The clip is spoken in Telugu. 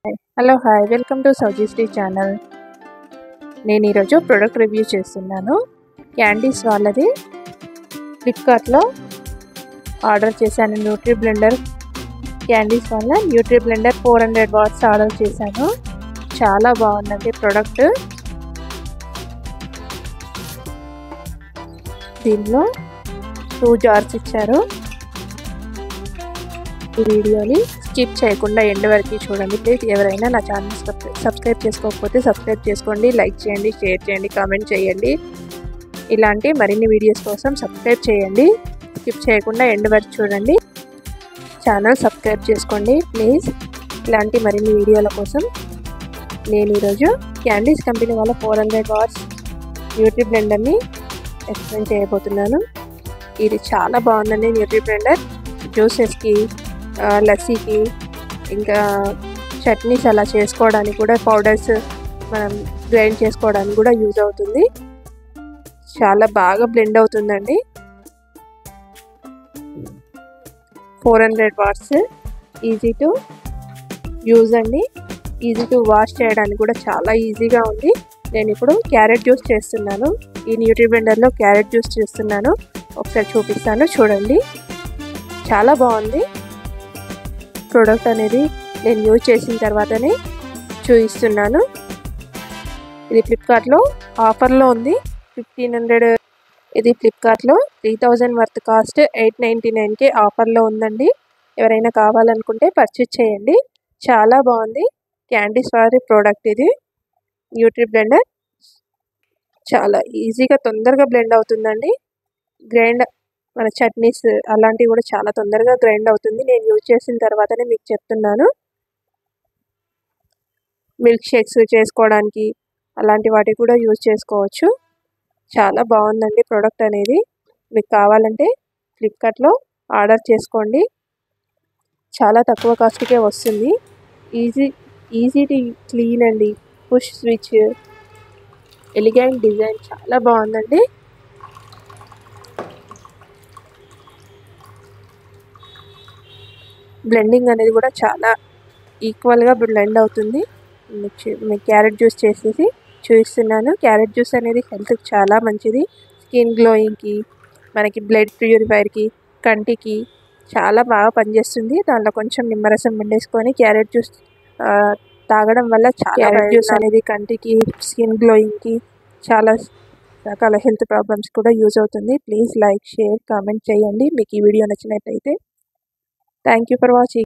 Hello hi welcome to Saujishree channel. నేను ఈరోజు ప్రోడక్ట్ రివ్యూ చేస్తున్నాను. క్యాండీస్ వాళ్ళది ఫ్లిప్కార్ట్లో ఆర్డర్ చేశాను. న్యూట్రీ బ్లెండర్ క్యాండీస్ వల్ల న్యూట్రీ బ్లెండర్ 400 వాట్స్ ఆర్డర్ చేశాను. చాలా బాగుందండి ప్రోడక్ట్. దీనిలో 2 జార్స్ ఇచ్చారు. ఈ వీడియోని స్కిప్ చేయకుండా ఎండ్ వరకు చూడండి ప్లీజ్. ఎవరైనా నా ఛానల్ సబ్స్క్రైబ్ చేసుకోకపోతే సబ్స్క్రైబ్ చేసుకోండి, లైక్ చేయండి, షేర్ చేయండి, కామెంట్ చేయండి. ఇలాంటి మరిన్ని వీడియోస్ కోసం సబ్స్క్రైబ్ చేయండి. స్కిప్ చేయకుండా ఎండ్ వరకు చూడండి. ఛానల్ సబ్స్క్రైబ్ చేసుకోండి ప్లీజ్. ఇలాంటి మరిన్ని వీడియోల కోసం నేను ఈరోజు క్యాండీస్ కంపెనీ వాళ్ళ 400 వాట్స్ న్యూట్రీ బ్లెండర్ని ఎక్స్ప్లెయిన్ చేయబోతున్నాను. ఇది చాలా బాగుందండి. న్యూట్రీ బ్లెండర్ జ్యూసెస్కి, లస్సీకి, ఇంకా చట్నీస్ అలా చేసుకోవడానికి కూడా, పౌడర్స్ మనం గ్రైండ్ చేసుకోవడానికి కూడా యూజ్ అవుతుంది. చాలా బాగా బ్లెండ్ అవుతుందండి. 400 వాట్స్, ఈజీ టు యూజ్ అండి. ఈజీ టు వాష్ చేయడానికి కూడా చాలా ఈజీగా ఉంది. నేను ఇప్పుడు క్యారెట్ జ్యూస్ చేస్తున్నాను. ఈ న్యూట్రీ బ్లెండర్లో క్యారెట్ జ్యూస్ చేస్తున్నాను. ఒకసారి చూపిస్తాను చూడండి. చాలా బాగుంది ప్రోడక్ట్ అనేది. నేను యూజ్ చేసిన తర్వాతనే చూపిస్తున్నాను. ఇది ఫ్లిప్కార్ట్లో ఆఫర్లో ఉంది. 1500 ఇది ఫ్లిప్కార్ట్లో 3000 వర్త్ కాస్ట్ 899కే ఆఫర్లో ఉందండి. ఎవరైనా కావాలనుకుంటే పర్చేజ్ చేయండి. చాలా బాగుంది. క్యాండీస్ వారి ప్రోడక్ట్ ఇది. న్యూట్రీ బ్లెండర్ చాలా ఈజీగా తొందరగా బ్లెండ్ అవుతుందండి. గ్రైండ్ మన చట్నీస్ అలాంటివి కూడా చాలా తొందరగా గ్రైండ్ అవుతుంది. నేను యూజ్ చేసిన తర్వాతనే మీకు చెప్తున్నాను. మిల్క్ షేక్స్ చేసుకోవడానికి అలాంటి వాటికి కూడా యూజ్ చేసుకోవచ్చు. చాలా బాగుందండి ప్రోడక్ట్ అనేది. మీకు కావాలంటే ఫ్లిప్కార్ట్లో ఆర్డర్ చేసుకోండి. చాలా తక్కువ కాస్ట్కే వస్తుంది. ఈజీ టు క్లీన్ అండి. పుష్ స్విచ్, ఎలిగెంట్ డిజైన్ చాలా బాగుందండి. బ్లెండింగ్ అనేది కూడా చాలా ఈక్వల్గా బ్లెండ్ అవుతుంది. మీకు క్యారెట్ జ్యూస్ చేసేసి చూపిస్తున్నాను. క్యారెట్ జ్యూస్ అనేది హెల్త్కి చాలా మంచిది. స్కిన్ గ్లోయింగ్కి, మనకి బ్లడ్ ప్యూరిఫైర్కి, కంటికి చాలా బాగా పనిచేస్తుంది. దాంట్లో కొంచెం నిమ్మరసం పిండేసుకొని క్యారెట్ జ్యూస్ తాగడం వల్ల క్యారెట్ జ్యూస్ అనేది కంటికి, స్కిన్ గ్లోయింగ్కి, చాలా రకాల హెల్త్ ప్రాబ్లమ్స్ కూడా యూజ్ అవుతుంది. ప్లీజ్ లైక్, షేర్, కామెంట్ చేయండి మీకు ఈ వీడియో నచ్చినట్లయితే. Thank you for watching.